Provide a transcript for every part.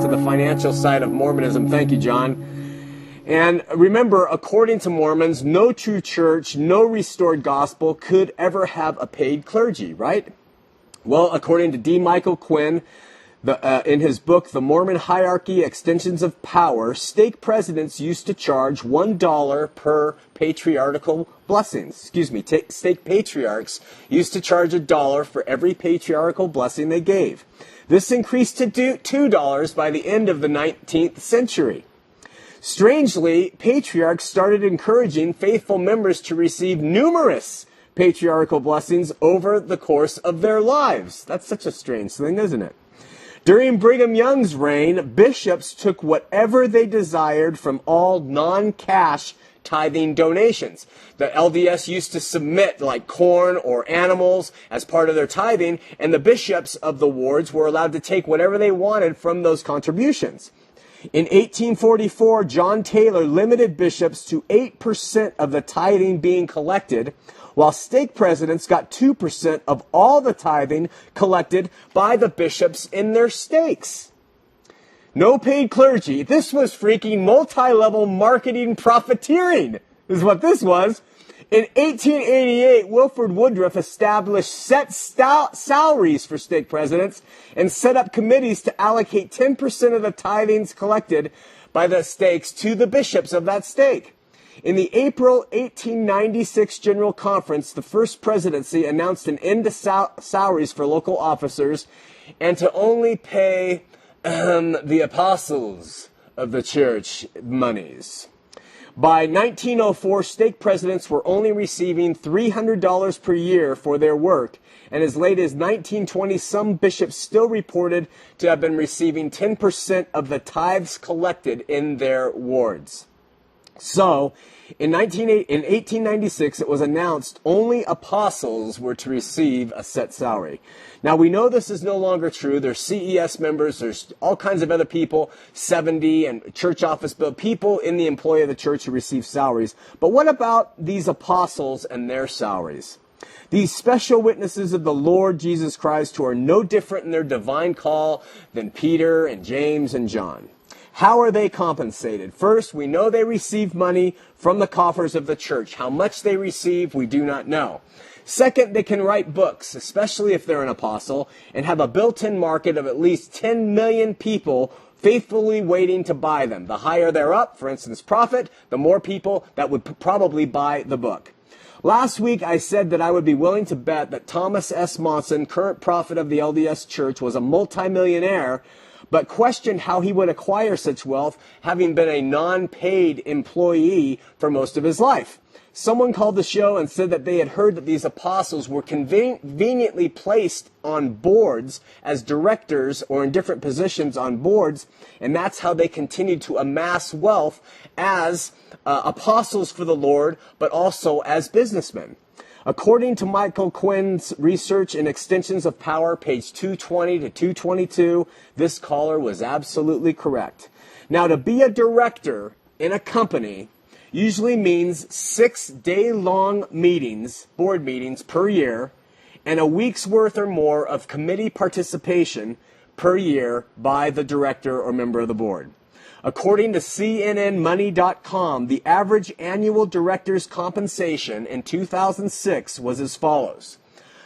to the financial side of Mormonism. Thank you, John. And remember, according to Mormons, no true church, no restored gospel could ever have a paid clergy, right? Well, according to D. Michael Quinn, in his book, The Mormon Hierarchy, Extensions of Power, stake presidents used to charge $1 per patriarchal blessings. Stake patriarchs used to charge $1 for every patriarchal blessing they gave. This increased to $2 by the end of the 19th century. Strangely, patriarchs started encouraging faithful members to receive numerous patriarchal blessings over the course of their lives. That's such a strange thing, isn't it? During Brigham Young's reign, bishops took whatever they desired from all non-cash tithing donations. The LDS used to submit like corn or animals as part of their tithing, and the bishops of the wards were allowed to take whatever they wanted from those contributions. In 1844, John Taylor limited bishops to 8% of the tithing being collected, while stake presidents got 2% of all the tithing collected by the bishops in their stakes. No paid clergy. This was freaking multi-level marketing profiteering, is what this was. In 1888, Wilford Woodruff established set salaries for stake presidents and set up committees to allocate 10% of the tithings collected by the stakes to the bishops of that stake. In the April 1896 General Conference, the First Presidency announced an end to salaries for local officers and to only pay the apostles of the church monies. By 1904, stake presidents were only receiving $300 per year for their work, and as late as 1920, some bishops still reported to have been receiving 10% of the tithes collected in their wards. So, in 1896, it was announced only apostles were to receive a set salary. Now, we know this is no longer true. There's CES members, there's all kinds of other people, 70 and church office people in the employ of the church who receive salaries. But what about these apostles and their salaries? These special witnesses of the Lord Jesus Christ who are no different in their divine call than Peter and James and John. How are they compensated? First, we know they receive money from the coffers of the church. How much they receive, we do not know. Second, they can write books, especially if they're an apostle, and have a built-in market of at least 10 million people faithfully waiting to buy them. The higher they're up, for instance, prophet, the more people that would probably buy the book. Last week, I said that I would be willing to bet that Thomas S. Monson, current prophet of the LDS Church, was a multimillionaire, but questioned how he would acquire such wealth, having been a non-paid employee for most of his life. Someone called the show and said that they had heard that these apostles were conveniently placed on boards as directors or in different positions on boards, and that's how they continued to amass wealth as apostles for the Lord, but also as businessmen. According to Michael Quinn's research in Extensions of Power, page 220 to 222, this caller was absolutely correct. Now, to be a director in a company usually means 6 day-long meetings, board meetings per year, and a week's worth or more of committee participation per year by the director or member of the board. According to CNNmoney.com, the average annual director's compensation in 2006 was as follows.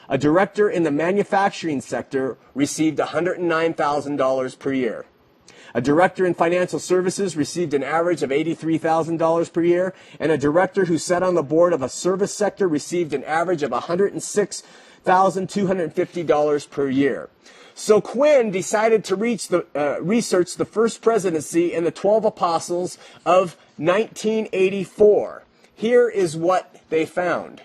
A director in the manufacturing sector received $109,000 per year. A director in financial services received an average of $83,000 per year, and a director who sat on the board of a service sector received an average of $106,250 per year. So Quinn decided to research the First Presidency and the 12 Apostles of 1984. Here is what they found.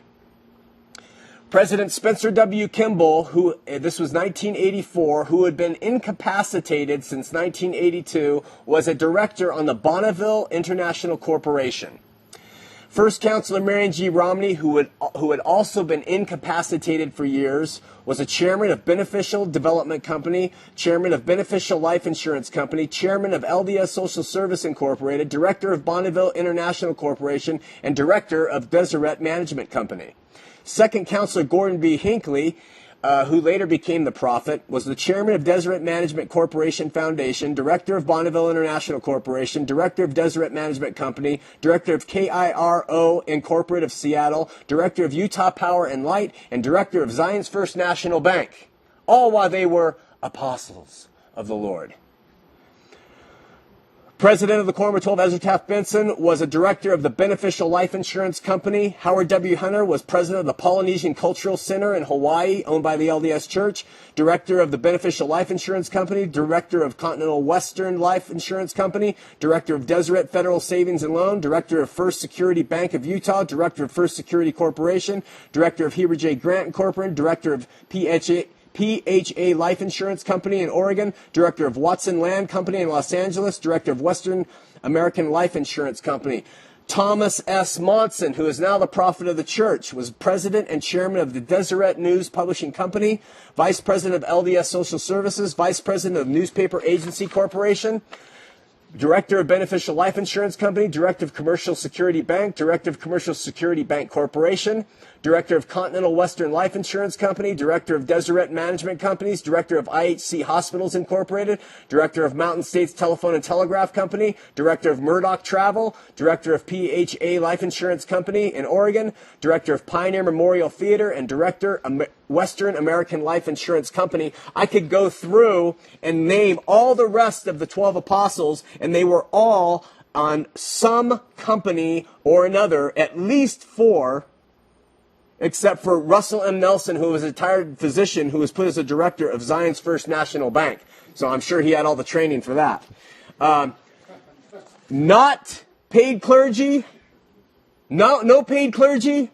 President Spencer W. Kimball, this was 1984, who had been incapacitated since 1982, was a director on the Bonneville International Corporation. First Counselor Marion G. Romney, who had also been incapacitated for years, was a chairman of Beneficial Development Company, chairman of Beneficial Life Insurance Company, chairman of LDS Social Service Incorporated, director of Bonneville International Corporation, and director of Deseret Management Company. Second Counselor Gordon B. Hinckley who later became the prophet, was the chairman of Deseret Management Corporation Foundation, director of Bonneville International Corporation, director of Deseret Management Company, director of KIRO Incorporated of Seattle, director of Utah Power and Light, and director of Zion's First National Bank, all while they were apostles of the Lord. President of the Quorum of 12, Ezra Taft Benson, was a director of the Beneficial Life Insurance Company. Howard W. Hunter was president of the Polynesian Cultural Center in Hawaii, owned by the LDS Church, director of the Beneficial Life Insurance Company, director of Continental Western Life Insurance Company, director of Deseret Federal Savings and Loan, director of First Security Bank of Utah, director of First Security Corporation, director of Heber J. Grant Incorporated, director of PHA Life Insurance Company in Oregon, director of Watson Land Company in Los Angeles, director of Western American Life Insurance Company. Thomas S. Monson, who is now the prophet of the church, was president and chairman of the Deseret News Publishing Company, vice president of LDS Social Services, vice president of Newspaper Agency Corporation, director of Beneficial Life Insurance Company, director of Commercial Security Bank, director of Commercial Security Bank Corporation, director of Continental Western Life Insurance Company, director of Deseret Management Companies, director of IHC Hospitals Incorporated, director of Mountain States Telephone and Telegraph Company, director of Murdoch Travel, director of PHA Life Insurance Company in Oregon, director of Pioneer Memorial Theater, and director of Western American Life Insurance Company. I could go through and name all the rest of the 12 apostles, and they were all on some company or another, at least 4, except for Russell M. Nelson, who was a retired physician who was put as a director of Zion's First National Bank. So I'm sure he had all the training for that. Not paid clergy. No paid clergy.